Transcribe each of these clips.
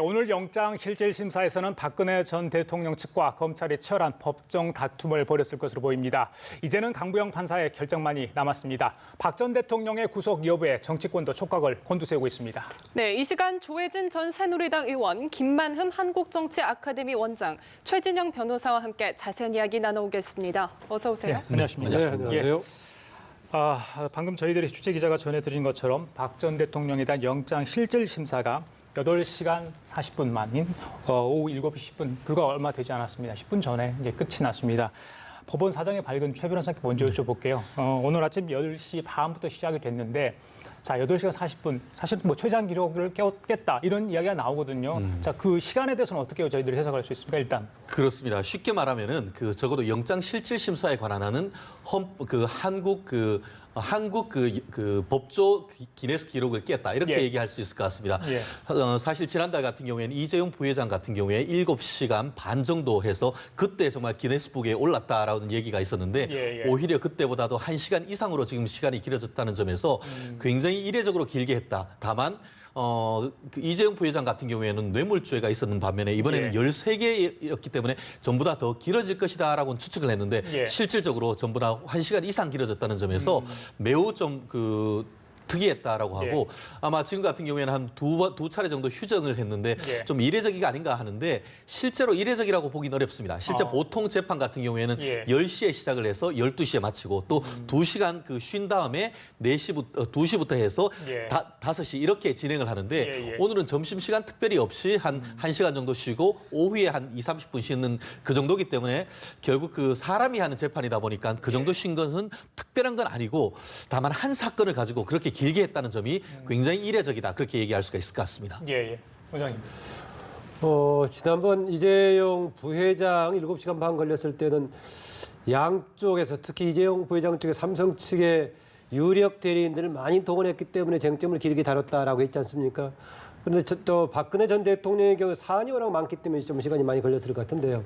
오늘 영장 실질 심사에서는 박근혜 전 대통령 측과 검찰이 치열한 법정 다툼을 벌였을 것으로 보입니다. 이제는 강부영 판사의 결정만이 남았습니다. 박 전 대통령의 구속 여부에 정치권도 촉각을 곤두세우고 있습니다. 네, 이 시간 조혜진 전 새누리당 의원, 김만흠 한국정치 아카데미 원장, 최진영 변호사와 함께 자세한 이야기 나눠보겠습니다. 어서 오세요. 네, 안녕하십니까. 네, 안녕하세요. 방금 저희들이 취재 기자가 전해드린 것처럼 박 전 대통령에 대한 영장 실질 심사가 8시간 40분 만인 오후 7시 10분, 불과 얼마 되지 않았습니다. 10분 전에 이제 끝이 났습니다. 법원 사정에 밝은 최 변호사께 먼저 여쭤볼게요. 오늘 아침 10시 반부터 시작이 됐는데, 자, 8시간 40분, 사실 뭐 최장 기록을 깨웠겠다 이런 이야기가 나오거든요. 자, 그 시간에 대해서는 어떻게 저희들이 해석할 수 있습니까, 일단? 그렇습니다. 쉽게 말하면은 적어도 영장 실질 심사에 관한 한국 법조 기네스 기록을 깼다 이렇게 예. 얘기할 수 있을 것 같습니다. 예. 사실 지난달 같은 경우에는 이재용 부회장 같은 경우에 7시간 반 정도 해서 그때 정말 기네스북에 올랐다라는 얘기가 있었는데 예. 오히려 그때보다도 1시간 이상으로 지금 시간이 길어졌다는 점에서 굉장히 이례적으로 길게 했다. 다만 그 이재용 부회장 같은 경우에는 뇌물죄가 있었는 반면에 이번에는 13개였기 때문에 전부 다 더 길어질 것이다라고 추측을 했는데 실질적으로 전부 다 1시간 이상 길어졌다는 점에서 매우 좀 특이했다라고 하고 아마 지금 같은 경우에는 한 두 차례 정도 휴정을 했는데 좀 이례적이가 아닌가 하는데 실제로 이례적이라고 보기는 어렵습니다. 실제 보통 재판 같은 경우에는 10시에 시작을 해서 12시에 마치고 또 2시간 쉰 다음에 2시부터 해서 5시 이렇게 진행을 하는데 오늘은 점심시간 특별히 없이 한 1시간 정도 쉬고 오후에 한 20-30분 쉬는 그 정도기 때문에 결국 그 사람이 하는 재판이다 보니까 그 정도 쉰 것은 특별한 건 아니고 다만 한 사건을 가지고 그렇게 길게 했다는 점이 굉장히 이례적이다. 그렇게 얘기할 수가 있을 것 같습니다. 원장님. 지난번 이재용 부회장 7시간 반 걸렸을 때는 양쪽에서 특히 이재용 부회장 쪽에 삼성 측의 유력 대리인들을 많이 동원했기 때문에 쟁점을 길게 다뤘다라고 했지 않습니까? 그런데 또 박근혜 전 대통령의 경우 사안이 워낙 많기 때문에 좀 시간이 많이 걸렸을 것 같은데요.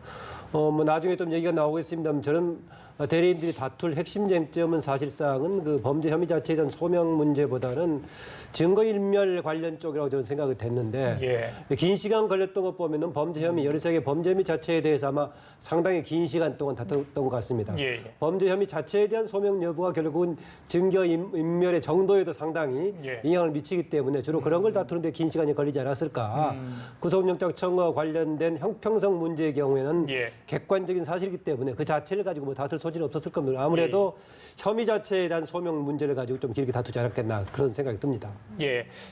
뭐 나중에 좀 얘기가 나오겠습니다만 저는 대리인들이 다툴 핵심 쟁점은 사실상은 그 범죄 혐의 자체에 대한 소명 문제보다는 증거인멸 관련 쪽이라고 저는 생각이 됐는데 긴 시간 걸렸던 것 보면은 범죄 혐의, 13개 범죄 혐의 자체에 대해서 아마 상당히 긴 시간 동안 다퉜던 것 같습니다. 범죄 혐의 자체에 대한 소명 여부가 결국은 증거인멸의 정도에도 상당히 영향을 미치기 때문에 주로 그런 걸 다투는데 긴 시간이 걸리지 않았을까. 구속영장 청구와 관련된 형평성 문제의 경우에는 객관적인 사실이기 때문에 그 자체를 가지고 뭐 다툴 소지는 없었을 겁니다. 아무래도 혐의 자체에 대한 소명 문제를 가지고 좀 길게 다투지 않았겠나 그런 생각이 듭니다.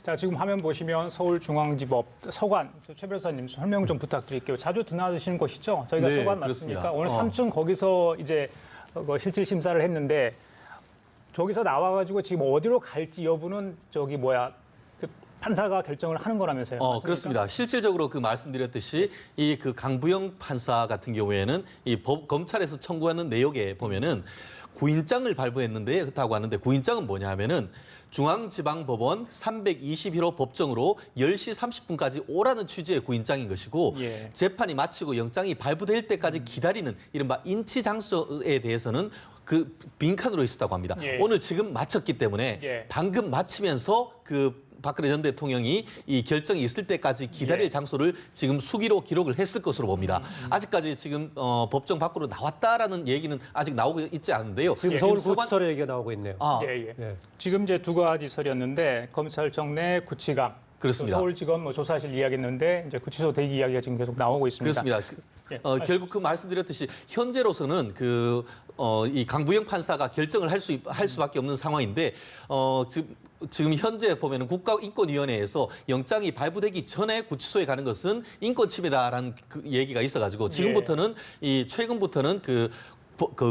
자, 지금 화면 보시면 서울중앙지법 서관 최 변호사님 설명 좀 부탁드릴게요. 자주 드나드시는 곳이죠? 저희가 서관 맞습니까? 그렇습니다. 오늘 3층 거기서 이제 실질 심사를 했는데 저기서 나와가지고 지금 어디로 갈지 여부는 판사가 결정을 하는 거라면서요? 맞습니까? 그렇습니다. 실질적으로 말씀드렸듯이 이 강부영 판사 같은 경우에는 검찰에서 청구하는 내역에 보면은 구인장을 발부했는데 그렇다고 하는데 구인장은 뭐냐 하면은 중앙지방법원 321호 법정으로 10시 30분까지 오라는 취지의 구인장인 것이고 재판이 마치고 영장이 발부될 때까지 기다리는 이른바 인치 장소에 대해서는 그 빈칸으로 있었다고 합니다. 오늘 지금 마쳤기 때문에 방금 마치면서 박근혜 전 대통령이 이 결정이 있을 때까지 기다릴 장소를 지금 수기로 기록을 했을 것으로 봅니다. 아직까지 지금 법정 밖으로 나왔다라는 얘기는 아직 나오고 있지 않은데요. 지금 서울구치소로 얘기가 나오고 있네요. 지금 이제 두 가지 설이었는데 검찰청 내 구치감, 그렇습니다. 서울지검 조사실 이야기했는데 이제 구치소 대기 이야기가 지금 계속 나오고 있습니다. 그렇습니다. 결국 말씀드렸듯이 현재로서는 이 강부영 판사가 결정을 할 수밖에 없는 상황인데 지금 현재 보면은 국가인권위원회에서 영장이 발부되기 전에 구치소에 가는 것은 인권 침해다라는 얘기가 있어가지고 지금부터는 최근부터는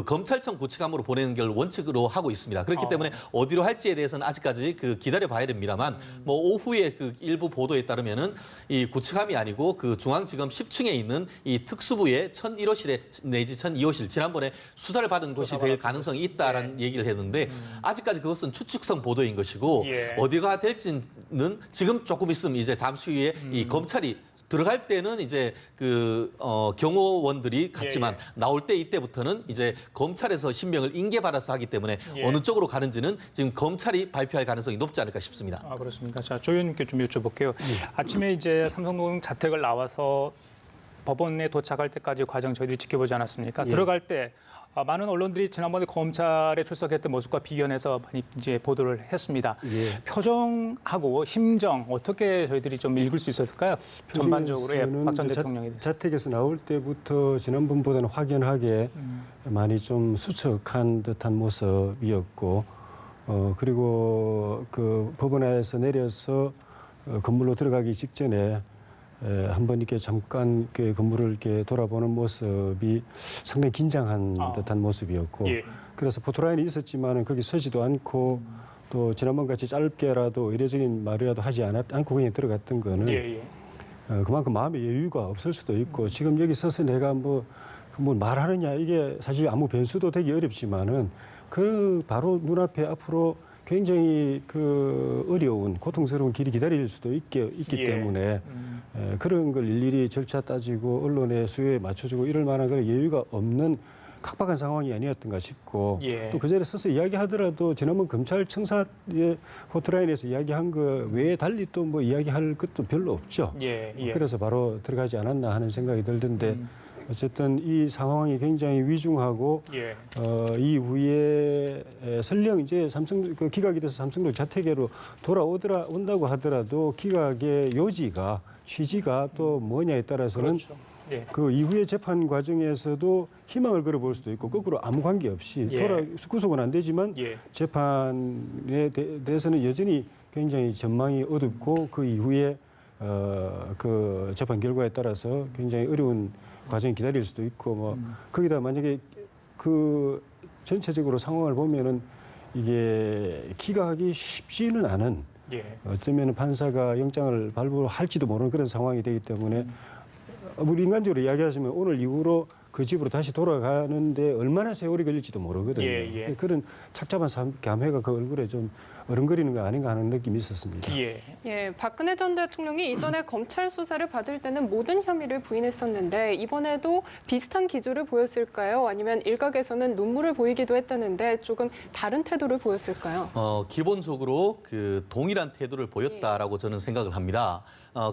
검찰청 구치감으로 보내는 걸 원칙으로 하고 있습니다. 그렇기 때문에 어디로 할지에 대해서는 아직까지 기다려봐야 됩니다만 뭐 오후에 일부 보도에 따르면은 이 구치감이 아니고 중앙지검 10층에 있는 이 특수부의 1001호실에 내지 1002호실 지난번에 수사를 받은 곳이 될 가능성이 있다라는 얘기를 했는데 아직까지 그것은 추측성 보도인 것이고 어디가 될지는 지금 조금 있으면 이제 잠시 후에 이 검찰이 들어갈 때는 이제 경호원들이 갔지만 예. 나올 때 이때부터는 이제 검찰에서 신병을 인계받아서 하기 때문에 예. 어느 쪽으로 가는지는 지금 검찰이 발표할 가능성이 높지 않을까 싶습니다. 아, 그렇습니까? 자, 조 의원님께 좀 여쭤볼게요. 아침에 이제 삼성동 자택을 나와서 법원에 도착할 때까지 과정 저희들이 지켜보지 않았습니까? 예. 들어갈 때 많은 언론들이 지난번에 검찰에 출석했던 모습과 비견해서 많이 이제 보도를 했습니다. 예. 표정하고 심정 어떻게 저희들이 좀 읽을 수 있었을까요? 전반적으로 박 전 대통령에 대해서. 자택에서 나올 때부터 지난번보다는 확연하게 많이 좀 수척한 듯한 모습이었고, 그리고 그 법원에서 내려서 건물로 들어가기 직전에 한번 이렇게 잠깐 그 건물을 이렇게 돌아보는 모습이 상당히 긴장한 듯한 모습이었고, 예. 그래서 포토라인이 있었지만은 거기 서지도 않고 또 지난번 같이 짧게라도 의례적인 말이라도 하지 않고 그냥 들어갔던 거는 예. 그만큼 마음의 여유가 없을 수도 있고, 지금 여기 서서 내가 뭐 말하느냐 이게 사실 아무 변수도 되기 어렵지만은 그 바로 눈앞에 앞으로 굉장히 그 어려운 고통스러운 길이 기다릴 수도 있기 예. 때문에 그런 걸 일일이 절차 따지고 언론의 수요에 맞춰주고 이럴 만한 그런 여유가 없는 각박한 상황이 아니었던가 싶고, 예. 또 그 자리에 서서 이야기하더라도 지난번 검찰청사의 호트라인에서 이야기한 거 외에 달리 또 뭐 이야기할 것도 별로 없죠. 예. 그래서 바로 들어가지 않았나 하는 생각이 들던데 어쨌든 이 상황이 굉장히 위중하고 예. 이후에 설령 이제 기각이 돼서 삼성동 자택으로 온다고 하더라도 기각의 요지가 취지가 또 뭐냐에 따라서는 그렇죠. 예. 그 이후의 재판 과정에서도 희망을 걸어볼 수도 있고 거꾸로 아무 관계 없이 예. 구속은 안 되지만 예. 재판에 대해서는 여전히 굉장히 전망이 어둡고 그 이후에 그 재판 결과에 따라서 굉장히 어려운 과정이 기다릴 수도 있고 뭐 거기다 만약에 그 전체적으로 상황을 보면은 이게 기각이 쉽지는 않은 예. 어쩌면 판사가 영장을 발부할지도 모르는 그런 상황이 되기 때문에 우리 인간적으로 이야기하시면 오늘 이후로 그 집으로 다시 돌아가는데 얼마나 세월이 걸릴지도 모르거든요. 예. 그런 착잡한 감회가 그 얼굴에 좀 어른거리는 거 아닌가 하는 느낌이 있었습니다. 예, 박근혜 전 대통령이 이전에 검찰 수사를 받을 때는 모든 혐의를 부인했었는데 이번에도 비슷한 기조를 보였을까요? 아니면 일각에서는 눈물을 보이기도 했다는데 조금 다른 태도를 보였을까요? 기본적으로 그 동일한 태도를 보였다라고 저는 생각을 합니다.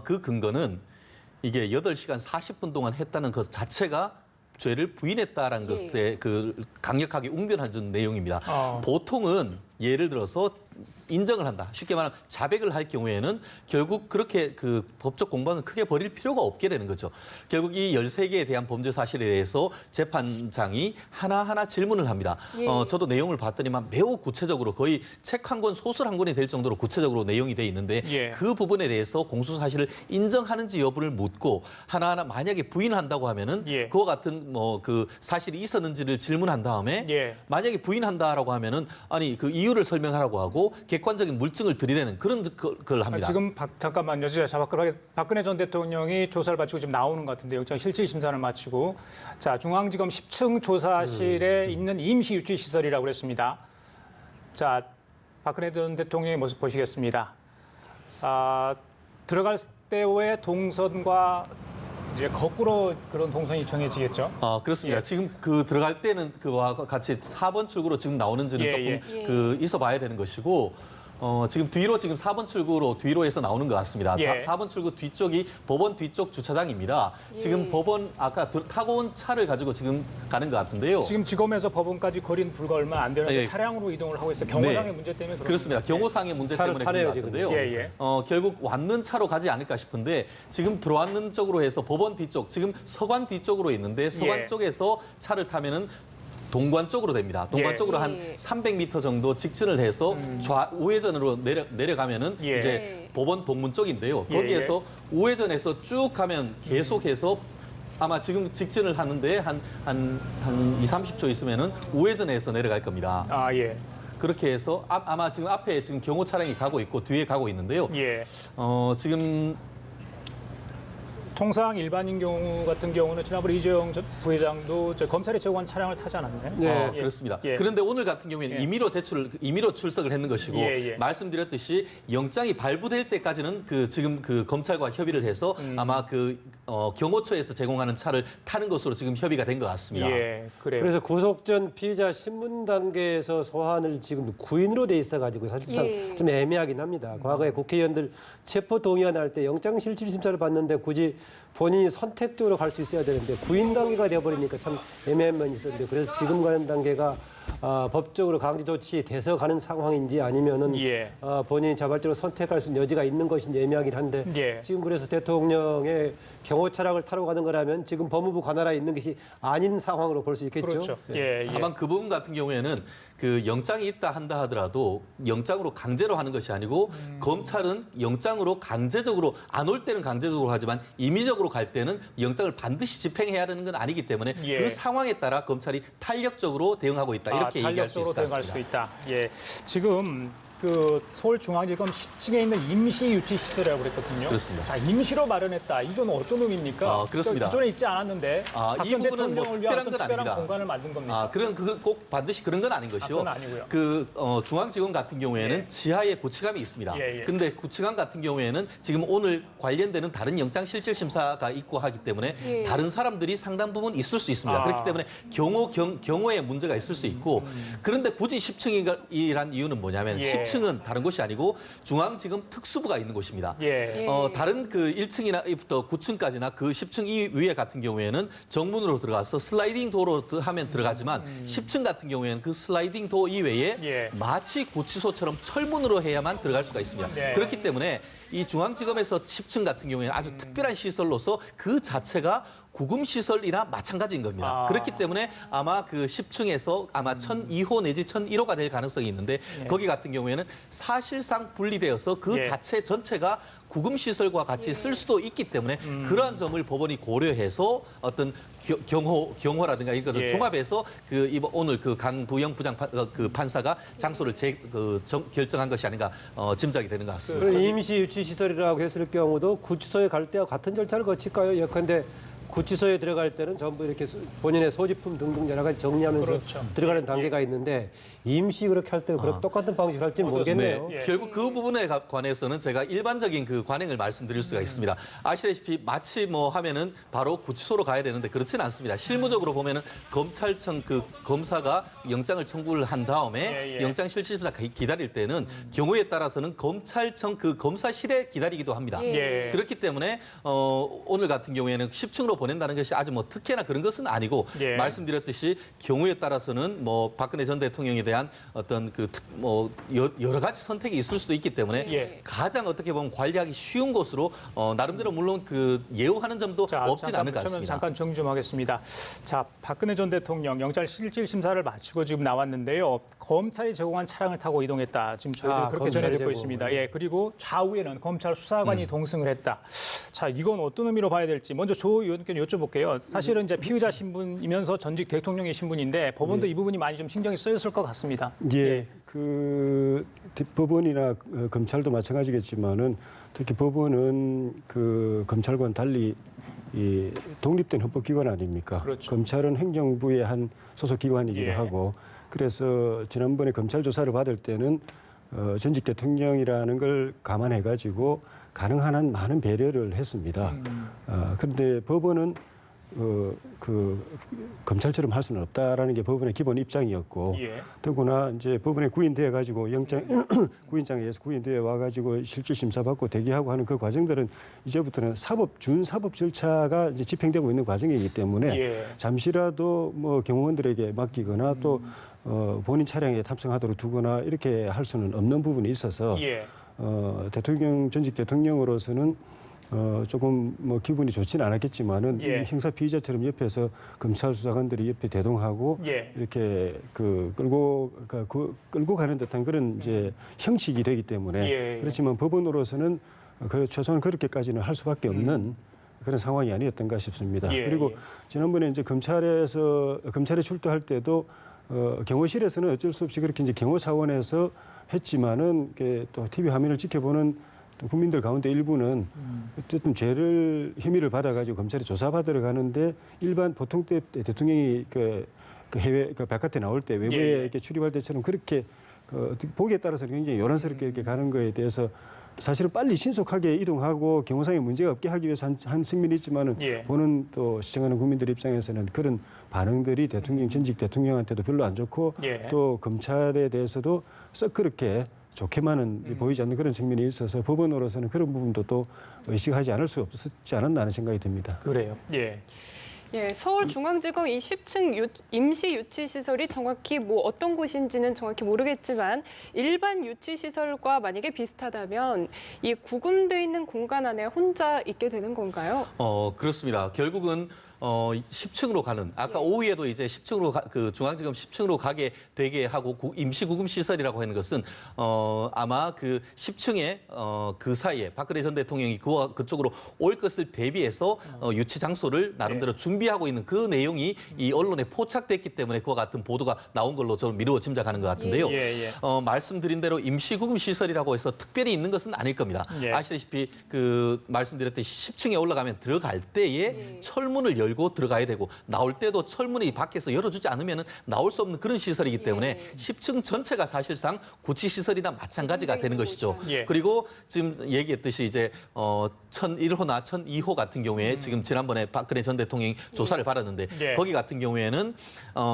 그 근거는 이게 8시간 40분 동안 했다는 것 자체가 죄를 부인했다라는 것에 그 강력하게 웅변한 내용입니다. 보통은 예를 들어서 인정을 한다. 쉽게 말하면 자백을 할 경우에는 결국 그렇게 그 법적 공방을 크게 벌일 필요가 없게 되는 거죠. 결국 이 13개에 대한 범죄 사실에 대해서 재판장이 하나하나 질문을 합니다. 저도 내용을 봤더니만 매우 구체적으로 거의 책 한 권, 소설 한 권이 될 정도로 구체적으로 내용이 돼 있는데 그 부분에 대해서 공소 사실을 인정하는지 여부를 묻고 하나하나 만약에 부인한다고 하면은 그와 같은 뭐 그 사실이 있었는지를 질문한 다음에 만약에 부인한다라고 하면은 아니 그 이유를 설명하라고 하고 객관적인 물증을 들이대는 그런 걸 합니다. 지금 잠깐만요. 박근혜 전 대통령이 조사를 마치고 지금 나오는 것 같은데 영장 실질 심사를 마치고 자 중앙지검 10층 조사실에 있는 임시 유치 시설이라고 그랬습니다. 자 박근혜 전 대통령의 모습 보시겠습니다. 들어갈 때의 동선과 이제 거꾸로 그런 동선이 정해지겠죠. 그렇습니다. 지금 그 들어갈 때는 그와 같이 4번 출구로 지금 나오는지는 조금 그 있어봐야 되는 것이고. 지금 뒤로 지금 4번 출구로 뒤로에서 나오는 것 같습니다. 4번 출구 뒤쪽이 법원 뒤쪽 주차장입니다. 지금 법원 아까 타고 온 차를 가지고 지금 가는 것 같은데요. 지금 지검에서 법원까지 거리는 불과 얼마 안 되는데 차량으로 이동을 하고 있어요. 경호상의 문제 때문에 그렇습니다. 경호상의 문제 때문에 그런 것 같은데요. 결국 왔는 차로 가지 않을까 싶은데 지금 들어왔는 쪽으로 해서 법원 뒤쪽, 지금 서관 뒤쪽으로 있는데 서관 쪽에서 차를 타면은 동관 쪽으로 됩니다. 동관 쪽으로 한 300m 정도 직진을 해서 우회전으로 내려가면은 이제 법원 동문 쪽인데요. 거기에서 우회전해서 쭉 가면 계속해서 아마 지금 직진을 하는데 한 2, 30초 있으면은 우회전해서 내려갈 겁니다. 그렇게 해서 아마 지금 앞에 지금 경호 차량이 가고 있고 뒤에 가고 있는데요. 지금 통상 일반인 경우 같은 경우는 지난번에 이재용 부회장도 검찰에 제공한 차량을 타지 않았나요? 네. 예. 그렇습니다. 예. 그런데 오늘 같은 경우에는 예. 임의로 출석을 했는 것이고 예, 예. 말씀드렸듯이 영장이 발부될 때까지는 지금 검찰과 협의를 해서 아마 경호처에서 제공하는 차를 타는 것으로 지금 협의가 된 것 같습니다. 예, 그래요. 그래서 구속 전 피의자 신문 단계에서 소환을 지금 구인으로 돼 있어가지고 사실상 예. 좀 애매하긴 합니다. 과거에 국회의원들 체포 동의안 할 때 영장실질 심사를 받는데 굳이 본인이 선택적으로 갈 수 있어야 되는데 구인 단계가 되어버리니까 참 애매한 면이 있었는데 그래서 지금 가는 단계가 법적으로 강제 조치돼서 가는 상황인지 아니면은 예. 본인이 자발적으로 선택할 수 있는 여지가 있는 것인지 애매하긴 한데 예. 지금 그래서 대통령의 경호 차량을 타러 가는 거라면 지금 법무부 관할에 있는 것이 아닌 상황으로 볼 수 있겠죠. 그렇죠. 네. 예, 예. 다만 그 부분 같은 경우에는 영장이 있다 한다 하더라도 영장으로 강제로 하는 것이 아니고 검찰은 영장으로 강제적으로 안 올 때는 강제적으로 하지만 임의적으로 갈 때는 영장을 반드시 집행해야 하는 건 아니기 때문에 예. 그 상황에 따라 검찰이 탄력적으로 대응하고 있다 이렇게 얘기할 수 있을 탄력적으로 것 대응할 수 같습니다. 있다. 예, 지금 서울중앙지검 10층에 있는 임시 유치 시설이라고 그랬거든요. 그렇습니다. 자, 임시로 마련했다. 이건 어떤 의미입니까? 그렇습니다. 기존에 있지 않았는데 이 박전 부분은 대통령을 위한 특별한 어떤 건 특별한 아닙니다. 공간을 만든 겁니까? 꼭 반드시 그런 건 아닌 것이요. 그건 아니고요. 중앙지검 같은 경우에는 예. 지하에 구치감이 있습니다. 예, 예. 근데 구치감 같은 경우에는 지금 오늘 관련되는 다른 영장실질심사가 있고 하기 때문에 예. 다른 사람들이 상당 부분 있을 수 있습니다. 아. 그렇기 때문에 경호에 문제가 있을 수 있고 그런데 굳이 10층이란 이유는 뭐냐면 예. 10층은 다른 곳이 아니고 중앙지검 특수부가 있는 곳입니다. 예. 다른 1층이나부터 9층까지나 그 10층 위에 같은 경우에는 정문으로 들어가서 슬라이딩 도로 하면 들어가지만 10층 같은 경우에는 그 슬라이딩 도 이외에 예. 마치 구치소처럼 철문으로 해야만 들어갈 수가 있습니다. 네. 그렇기 때문에 이 중앙지검에서 10층 같은 경우에는 아주 특별한 시설로서 그 자체가 구금시설이나 마찬가지인 겁니다. 아. 그렇기 때문에 아마 그 10층에서 아마 1002호 내지 1001호가 될 가능성이 있는데 거기 같은 경우에는 사실상 분리되어서 그 예. 자체 전체가 구금시설과 같이 쓸 수도 있기 때문에 그러한 점을 법원이 고려해서 어떤 경호라든가 이런 것을 예. 종합해서 오늘 강부영 판사가 장소를 결정한 것이 아닌가 짐작이 되는 것 같습니다. 그럼 임시 유치 시설이라고 했을 경우도 구치소에 갈 때와 같은 절차를 거칠까요? 예컨대 구치소에 들어갈 때는 전부 이렇게 본인의 소지품 등등 여러 가지 정리하면서 그렇죠. 들어가는 단계가 있는데 임시 그렇게 할 때는 그렇게 똑같은 방식으로 할지 모르겠네요. 예. 결국 그 부분에 관해서는 제가 일반적인 그 관행을 말씀드릴 수가 있습니다. 아시다시피 마치 하면은 바로 구치소로 가야 되는데 그렇지는 않습니다. 실무적으로 보면은 검찰청 검사가 영장을 청구를 한 다음에 예, 예. 영장실질심사 기다릴 때는 경우에 따라서는 검찰청 검사실에 기다리기도 합니다. 예. 그렇기 때문에 오늘 같은 경우에는 10층으로 보낸다는 것이 아주 특혜나 그런 것은 아니고 예. 말씀드렸듯이 경우에 따라서는 박근혜 전 대통령에 대한 어떤 여러 가지 선택이 있을 수도 있기 때문에 예. 가장 어떻게 보면 관리하기 쉬운 곳으로 나름대로 물론 예우하는 점도 없진 않을 것 같습니다. 잠깐 정리 좀 하겠습니다. 자, 박근혜 전 대통령 영장 실질 심사를 마치고 지금 나왔는데요. 검찰이 제공한 차량을 타고 이동했다. 지금 저희들이 그렇게 전해 듣고 제공. 있습니다. 예, 그리고 좌우에는 검찰 수사관이 동승을 했다. 자, 이건 어떤 의미로 봐야 될지 먼저 조 의원께 여쭤볼게요. 사실은 이제 피의자 신분이면서 전직 대통령의 신분인데 법원도 이 부분이 많이 좀 신경이 쓰였을 것 같습니다. 예, 법원이나 검찰도 마찬가지겠지만은 특히 법원은 검찰과는 달리 독립된 헌법기관 아닙니까? 그렇죠. 검찰은 행정부의 한 소속 기관이기도 예. 하고 그래서 지난번에 검찰 조사를 받을 때는 전직 대통령이라는 걸 감안해가지고 가능한 한 많은 배려를 했습니다. 그런데 법원은 검찰처럼 할 수는 없다라는 게 법원의 기본 입장이었고 예. 더구나 이제 법원에 구인돼 가지고 구인장에 의해서 구인돼 와 가지고 실질 심사 받고 대기하고 하는 그 과정들은 이제부터는 준사법 절차가 이제 집행되고 있는 과정이기 때문에 예. 잠시라도 경호원들에게 맡기거나 또 본인 차량에 탑승하도록 두거나 이렇게 할 수는 없는 부분이 있어서 예. 전직 대통령으로서는 조금 기분이 좋지는 않았겠지만은 예. 형사 피의자처럼 옆에서 검찰 수사관들이 옆에 대동하고 예. 이렇게 끌고 가는 듯한 그런 이제 형식이 되기 때문에 예. 그렇지만 법원으로서는 최소한 그렇게까지는 할 수밖에 없는 그런 상황이 아니었던가 싶습니다. 예. 그리고 지난번에 이제 검찰에 출두할 때도 경호실에서는 어쩔 수 없이 그렇게 이제 경호 차원에서 했지만은 또 TV 화면을 지켜보는 또 국민들 가운데 일부는 어쨌든 혐의를 받아가지고 검찰에 조사받으러 가는데 일반 보통 때 대통령이 그 해외 바깥에 나올 때 외부에 예, 예. 이렇게 출입할 때처럼 그렇게 어떻게 보기에 따라서 굉장히 요란스럽게 이렇게 가는 거에 대해서 사실은 빨리 신속하게 이동하고 경호상에 문제가 없게 하기 위해서 한 측면이 있지만은 예. 보는 또 시청하는 국민들 입장에서는 그런 반응들이 전직 대통령한테도 별로 안 좋고 예. 또 검찰에 대해서도 썩 그렇게 좋게만은 보이지 않는 그런 측면이 있어서 법원으로서는 그런 부분도 또 의식하지 않을 수 없었지 않았나 하는 생각이 듭니다. 그래요. 예. 예, 서울중앙지검 이 10층 임시 유치 시설이 정확히 뭐 어떤 곳인지는 정확히 모르겠지만 일반 유치 시설과 만약에 비슷하다면 이 구금돼 있는 공간 안에 혼자 있게 되는 건가요? 그렇습니다. 결국은 10층으로 가는 아까 오후에도 이제 10층으로 그 중앙지검 10층으로 가게 되게 하고 임시구금 시설이라고 하는 것은 아마 그 10층에 그 사이에 박근혜 전 대통령이 그쪽으로 올 것을 대비해서 유치 장소를 나름대로 준비하고 있는 그 내용이 이 언론에 포착됐기 때문에 그와 같은 보도가 나온 걸로 저는 미루어 짐작하는 것 같은데요. 예. 말씀드린 대로 임시구금 시설이라고 해서 특별히 있는 것은 아닐 겁니다. 예. 아시다시피 그 말씀드렸듯이 10층에 올라가면 들어갈 때에 철문을 열고 들어가야 되고 나올 때도 철문이 밖에서 열어주지 않으면 나올 수 없는 그런 시설이기 때문에 10층 전체가 사실상 구치 시설이나 마찬가지가 되는 것이죠. 예. 그리고 지금 얘기했듯이 이제 1001호나 1002호 같은 경우에 지금 지난번에 박근혜 전 대통령이 조사를 받았는데 예. 거기 같은 경우에는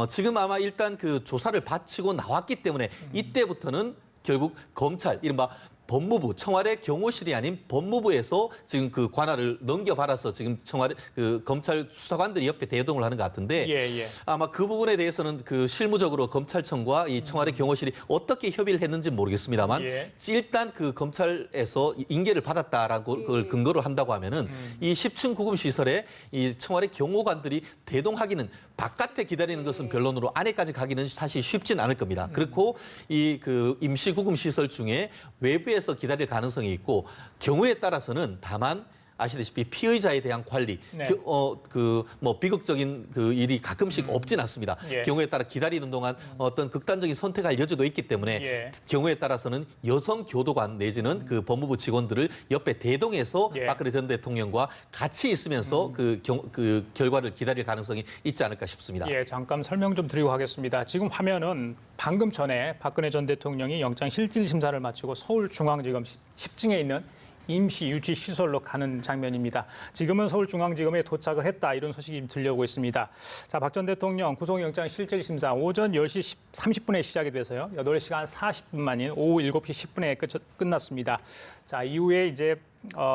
지금 아마 일단 그 조사를 바치고 나왔기 때문에 이때부터는 결국 검찰 이른바 법무부 청와대 경호실이 아닌 법무부에서 지금 그 관할을 넘겨받아서 지금 청와대 그 검찰 수사관들이 옆에 대동을 하는 것 같은데 예. 아마 그 부분에 대해서는 그 실무적으로 검찰청과 이 청와대 경호실이 어떻게 협의를 했는지 모르겠습니다만 예. 일단 그 검찰에서 인계를 받았다라고 그걸 근거로 한다고 하면은 이 10층 구금 시설에 이 청와대 경호관들이 대동하기는 바깥에 기다리는 것은 변론으로 안에까지 가기는 사실 쉽진 않을 겁니다. 그렇고 이 그 임시 구금 시설 중에 외부에서 기다릴 가능성이 있고 경우에 따라서는 다만 아시다시피 피의자에 대한 관리, 네. 그 뭐 비극적인 그 일이 가끔씩 없진 않습니다. 예. 경우에 따라 기다리는 동안 어떤 극단적인 선택할 여지도 있기 때문에 예. 경우에 따라서는 여성 교도관 내지는 그 법무부 직원들을 옆에 대동해서 예. 박근혜 전 대통령과 같이 있으면서 그 결과를 기다릴 가능성이 있지 않을까 싶습니다. 예, 잠깐 설명 좀 드리고 하겠습니다. 지금 화면은 방금 전에 박근혜 전 대통령이 영장 실질 심사를 마치고 서울중앙지검 10층에 있는 임시 유치 시설로 가는 장면입니다. 지금은 서울중앙지검에 도착을 했다 이런 소식이 들려오고 있습니다. 자, 박 전 대통령 구속영장 실질 심사 오전 10시 30분에 시작이 돼서요. 8시간 40분 만인 오후 7시 10분에 끝났습니다. 자, 이후에 이제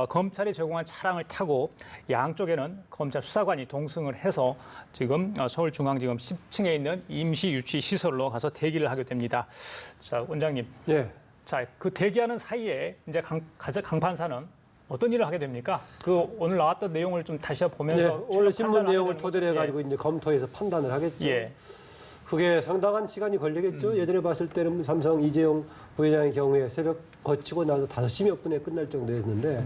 검찰이 제공한 차량을 타고 양쪽에는 검찰 수사관이 동승을 해서 지금 서울중앙지검 10층에 있는 임시 유치 시설로 가서 대기를 하게 됩니다. 자, 원장님. 예. 자, 그 대기하는 사이에 이제 강판사는 어떤 일을 하게 됩니까? 그 오늘 나왔던 내용을 좀 다시 보면서 네, 오늘 신문 판단을 내용을 하게 토대로 되는 해가지고 이제 검토해서 판단을 하겠죠. 예. 그게 상당한 시간이 걸리겠죠. 예전에 봤을 때는 삼성 이재용 부회장의 경우에 새벽 거치고 나서 5시 몇 분에 끝날 정도였는데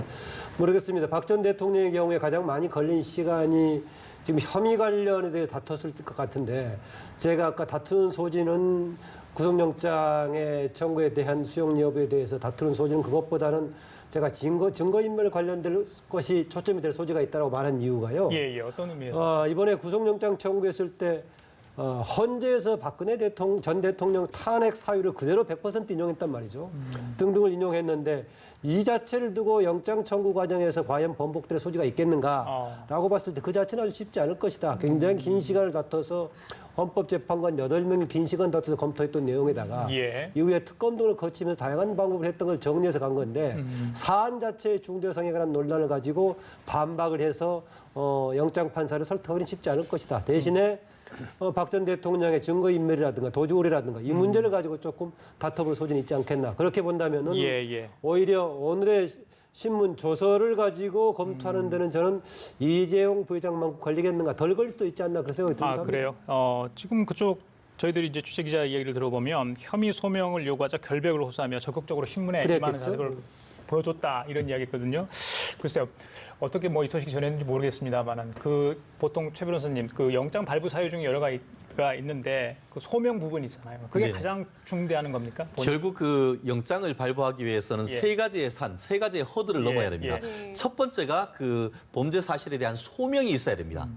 모르겠습니다. 박 전 대통령의 경우에 가장 많이 걸린 시간이 지금 혐의 관련에 대해 다퉜을 것 같은데 제가 아까 다투는 소지는 구속영장의 청구에 대한 수용 여부에 대해서 다투는 소지는 그것보다는 제가 증거인멸 관련된 것이 초점이 될 소지가 있다고 말한 이유가요. 예, 어떤 의미에서? 이번에 구속영장 청구했을 때 헌재에서 박근혜 전 대통령 탄핵 사유를 그대로 100% 인용했단 말이죠. 등등을 인용했는데 이 자체를 두고 영장 청구 과정에서 과연 번복될 소지가 있겠는가라고 봤을 때 그 자체는 아주 쉽지 않을 것이다. 굉장히 긴 시간을 다퉈서 헌법재판관 8명이 긴 시간 다투어서 검토했던 내용에다가 예. 이후에 특검 등을 거치면서 다양한 방법을 했던 걸 정리해서 간 건데 사안 자체의 중대성에 관한 논란을 가지고 반박을 해서 영장 판사를 설득하기는 쉽지 않을 것이다. 대신에 박 전 대통령의 증거인멸이라든가 도주우려라든가 이 문제를 가지고 조금 다퉈볼 소지는 있지 않겠나. 그렇게 본다면은 오히려 오늘의 신문 조서를 가지고 검토하는 데는 저는 이재용 부회장만 걸리겠는가 덜 걸릴 수도 있지 않나 그런 생각이 듭니다. 아, 그래요? 지금 그쪽 저희들이 이제 취재기자 이야기를 들어보면 혐의 소명을 요구하자 결백을 호소하며 적극적으로 신문에 임하는 자색을 보여줬다 이런 이야기거든요. 글쎄요. 어떻게 뭐 이 소식이 전했는지 모르겠습니다만은 그 보통 최 변호사님 그 영장 발부 사유 중에 여러 가지가 있는데 그 소명 부분이 있잖아요. 그게 네. 가장 중대하는 겁니까? 결국 그 영장을 발부하기 위해서는 예. 세 가지의 허들을 예, 넘어야 됩니다. 예. 첫 번째가 그 범죄 사실에 대한 소명이 있어야 됩니다.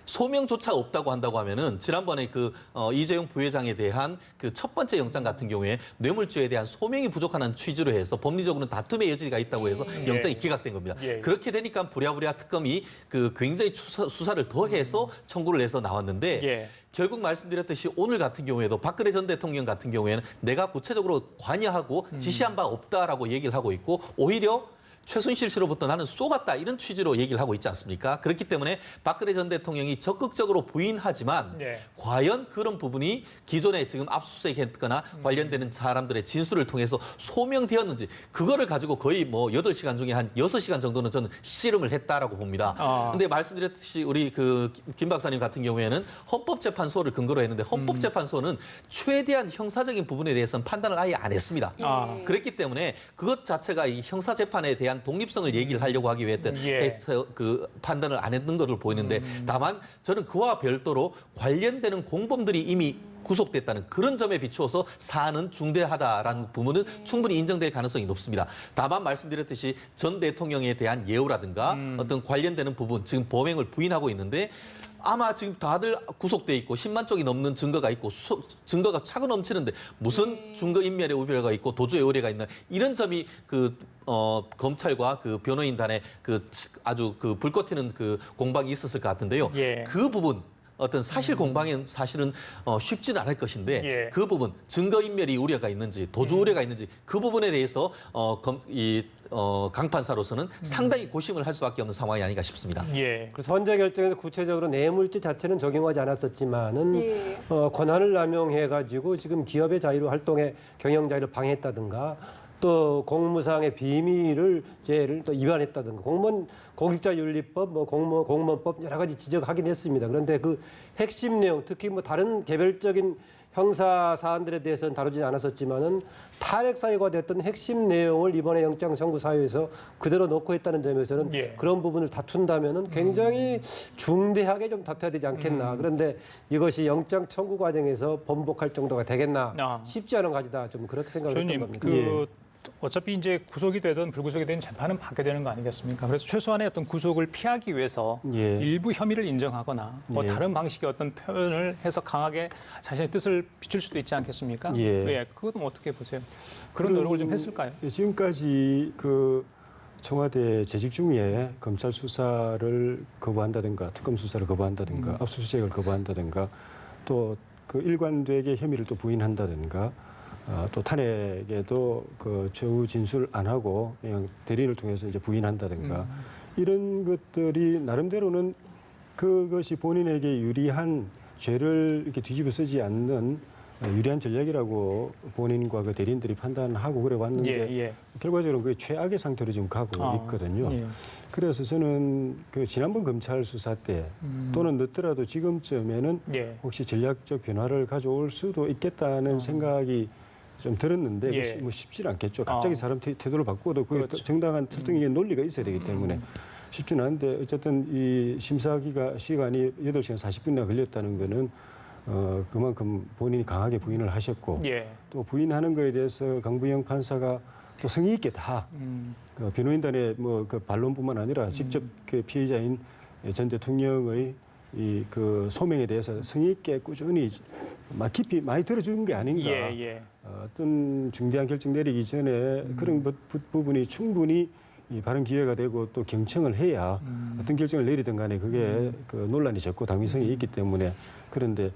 소명조차 없다고 한다고 하면은 지난번에 그 이재용 부회장에 대한 그 첫 번째 영장 같은 경우에 뇌물죄에 대한 소명이 부족하는 취지로 해서 법리적으로는 다툼의 여지가 있다고 해서 영장이 기각된 겁니다. 예. 그렇게 되니까 부랴부랴 특검이 그 굉장히 수사를 더해서 청구를 해서 나왔는데 예. 결국 말씀드렸듯이 오늘 같은 경우에도 박근혜 전 대통령 같은 경우에는 내가 구체적으로 관여하고 지시한 바 없다라고 얘기를 하고 있고 오히려 최순실 씨로부터 나는 쏘갔다 이런 취지로 얘기를 하고 있지 않습니까? 그렇기 때문에 박근혜 전 대통령이 적극적으로 부인하지만 네. 과연 그런 부분이 기존에 지금 압수수색했거나 관련되는 사람들의 진술을 통해서 소명되었는지 그거를 가지고 거의 뭐 8시간 중에 한 6시간 정도는 저는 씨름을 했다라고 봅니다. 근데 말씀드렸듯이 우리 그 김 박사님 같은 경우에는 헌법재판소를 근거로 했는데 헌법재판소는 최대한 형사적인 부분에 대해서는 판단을 아예 안 했습니다. 그랬기 때문에 그것 자체가 이 형사재판에 대한 독립성을 얘기를 하려고 하기 위해 예. 그 판단을 안 했는 것으로 보이는데 다만 저는 그와 별도로 관련되는 공범들이 이미 구속됐다는 그런 점에 비추어서 사안은 중대하다라는 부분은 충분히 인정될 가능성이 높습니다. 다만 말씀드렸듯이 전 대통령에 대한 예우라든가 어떤 관련되는 부분 지금 범행을 부인하고 있는데 아마 지금 다들 구속돼 있고 10만 쪽이 넘는 증거가 있고 증거가 차고 넘치는데 무슨 증거인멸의 우려가 있고 도주의 의뢰가 있나 이런 점이 그 검찰과 그 변호인단의 그 아주 그 불꽃 튀는 그 공방이 있었을 것 같은데요. 예. 그 부분 어떤 사실 공방은 사실은 쉽지는 않을 것인데 예. 그 부분 증거인멸이 우려가 있는지 도주 우려가 있는지 그 부분에 대해서 강판사로서는 상당히 고심을 할 수밖에 없는 상황이 아닌가 싶습니다. 예. 그 선제 결정에서 구체적으로 뇌물죄 자체는 적용하지 않았었지만은 예. 권한을 남용해 가지고 지금 기업의 자유로 활동의 경영 자유를 방해했다든가 또 공무상의 비밀을 죄를 또 위반했다든가 공무원 공직자윤리법 뭐 공무원법 여러 가지 지적하긴 했습니다. 그런데 그 핵심 내용 특히 뭐 다른 개별적인 형사 사안들에 대해서는 다루지 않았었지만은 탄핵 사유가 됐던 핵심 내용을 이번에 영장 청구 사유에서 그대로 놓고 했다는 점에서는 예. 그런 부분을 다툰다면은 굉장히 중대하게 좀 다퉈야 되지 않겠나. 그런데 이것이 영장 청구 과정에서 번복할 정도가 되겠나 쉽지 않은 가지다. 좀 그렇게 생각을 했던 조님, 겁니다. 어차피 이제 구속이 되든 불구속이 되든 재판은 받게 되는 거 아니겠습니까? 그래서 최소한의 어떤 구속을 피하기 위해서 예. 일부 혐의를 인정하거나 뭐 예. 다른 방식의 어떤 표현을 해서 강하게 자신의 뜻을 비출 수도 있지 않겠습니까? 예. 그것은 어떻게 보세요? 그런 노력을 좀 했을까요? 지금까지 그 청와대 재직 중에 검찰 수사를 거부한다든가 특검 수사를 거부한다든가 압수수색을 거부한다든가 또 그 일관되게 혐의를 또 부인한다든가 또 탄핵에도 그 최후 진술 안 하고 그냥 대리인을 통해서 이제 부인한다든가 이런 것들이 나름대로는 그것이 본인에게 유리한 죄를 이렇게 뒤집어 쓰지 않는 유리한 전략이라고 본인과 그 대리인들이 판단하고 그래 왔는데 예. 결과적으로 그 최악의 상태로 지금 가고 있거든요. 예. 그래서 저는 그 지난번 검찰 수사 때 또는 늦더라도 지금쯤에는 예. 혹시 전략적 변화를 가져올 수도 있겠다는 생각이 좀 들었는데 예. 뭐 쉽지는 않겠죠. 갑자기 사람 태도를 바꾸어도 그게 그렇죠. 정당한 설득의 논리가 있어야 되기 때문에 쉽지는 않은데 어쨌든 이 심사기가 시간이 8시간 40분이나 걸렸다는 거는 그만큼 본인이 강하게 부인을 하셨고 예. 또 부인하는 거에 대해서 강부영 판사가 또 성의 있게 다 그 변호인단의 뭐 그 반론뿐만 아니라 직접 그 피해자인 전 대통령의 이 그 소명에 대해서 성의 있게 꾸준히 막 깊이 많이 들어준 게 아닌가. 예. 어떤 중대한 결정 내리기 전에 그런 부분이 충분히 이 바른 기회가 되고 또 경청을 해야 어떤 결정을 내리든 간에 그게 그 논란이 적고 당위성이 있기 때문에 그런데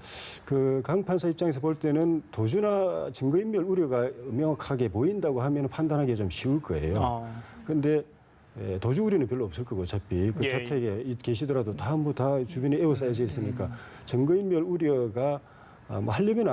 그 강 판사 입장에서 볼 때는 도주나 증거인멸 우려가 명확하게 보인다고 하면 판단하기 좀 쉬울 거예요. 그런데 도주 우려는 별로 없을 거고 어차피 그 예. 자택에 계시더라도 다 주변에 에워싸여져 있으니까 증거인멸 우려가 뭐 하려면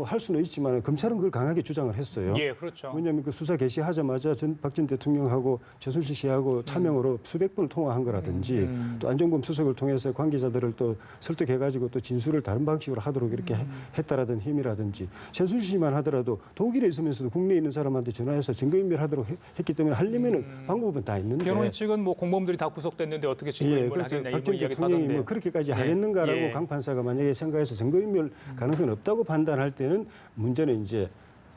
할 수는 있지만 검찰은 그걸 강하게 주장을 했어요. 예, 그렇죠. 왜냐하면 그 수사 개시하자마자 박 전 대통령하고 최순실 씨하고 차명으로 수백 번을 통화한 거라든지 또 안종범 수석을 통해서 관계자들을 또 설득해가지고 또 진술을 다른 방식으로 하도록 이렇게 했다라든 힘이라든지 최순실 씨만 하더라도 독일에 있으면서도 국내에 있는 사람한테 전화해서 증거인멸하도록 했기 때문에 하려면은 방법은 다 있는데. 변호인 측은 뭐 공범들이 다 구속됐는데 어떻게 증거인멸을 그래서 하겠냐 박 전 이런 이야기도 대통령이 하던데. 뭐 그렇게까지 하겠는가라고 예. 강 판사가 만약에 생각해서 증거인멸 가능성이 없다고 판단할 때는 문제는 이제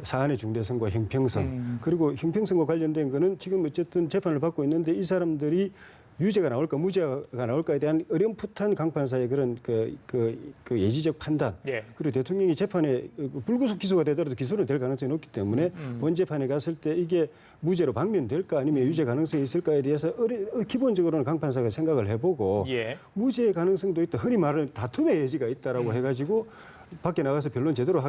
사안의 중대성과 형평성 그리고 형평성과 관련된 거는 지금 어쨌든 재판을 받고 있는데 이 사람들이 유죄가 나올까 무죄가 나올까에 대한 어렴풋한 강 판사의 그런 그 예지적 판단 예. 그리고 대통령이 재판에 불구속 기소가 되더라도 기소는 될 가능성이 높기 때문에 본 재판에 갔을 때 이게 무죄로 방면될까 아니면 유죄 가능성이 있을까에 대해서 기본적으로는 강 판사가 생각을 해보고 예. 무죄 가능성도 있다. 흔히 말하는 다툼의 여지가 있다라고 해가지고 밖에 나가서 변론 제대로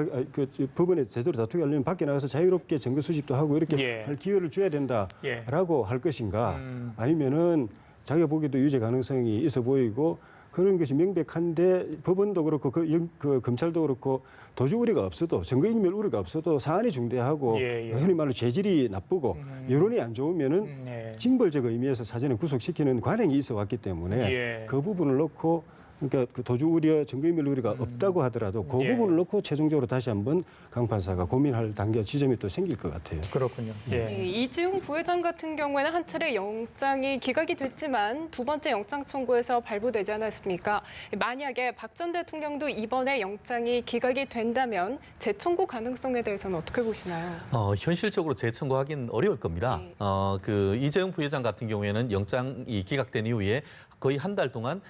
법원에 제대로 다투게 하려면 밖에 나가서 자유롭게 증거 수집도 하고 이렇게 예. 할 기회를 줘야 된다라고 할 것인가 아니면은 자기가 보기에도 유죄 가능성이 있어 보이고 그런 것이 명백한데 법원도 그렇고 그 검찰도 그렇고 도주 우려가 없어도 증거인멸 우려가 없어도 사안이 중대하고 예, 예. 흔히 말로 죄질이 나쁘고 여론이 안 좋으면은 네. 징벌적 의미에서 사전에 구속시키는 관행이 있어 왔기 때문에 예. 그 부분을 놓고 그러니까 그 도주 우려, 증거인멸 우려가 없다고 하더라도 그 예. 부분을 놓고 최종적으로 다시 한번 강 판사가 고민할 단계 지점이 또 생길 것 같아요. 그렇군요. 예. 이지용 부회장 같은 경우에는 한 차례 영장이 기각이 됐지만 두 번째 영장 청구에서 발부되지 않았습니까? 만약에 박 전 대통령도 이번에 영장이 기각이 된다면 재청구 가능성에 대해서는 어떻게 보시나요? 현실적으로 재청구하기는 어려울 겁니다. 네. 그 이재용 부회장 같은 경우에는 영장이 기각된 이후에 거의 한 달 동안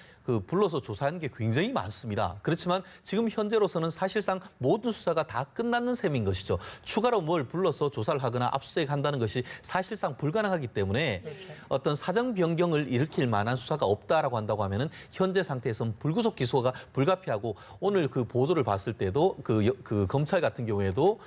불러서 조사한 게 굉장히 많습니다. 그렇지만 지금 현재로서는 사실상 모든 수사가 다 끝났는 셈인 것이죠. 추가로 뭘 불러서 조사를 하거나 압수수색한다는 것이 사실상 불가능하기 때문에 어떤 사정 변경을 일으킬 만한 수사가 없다라고 한다고 하면은 현재 상태에서는 불구속 기소가 불가피하고 오늘 그 보도를 봤을 때도 그 검찰 같은 경우에도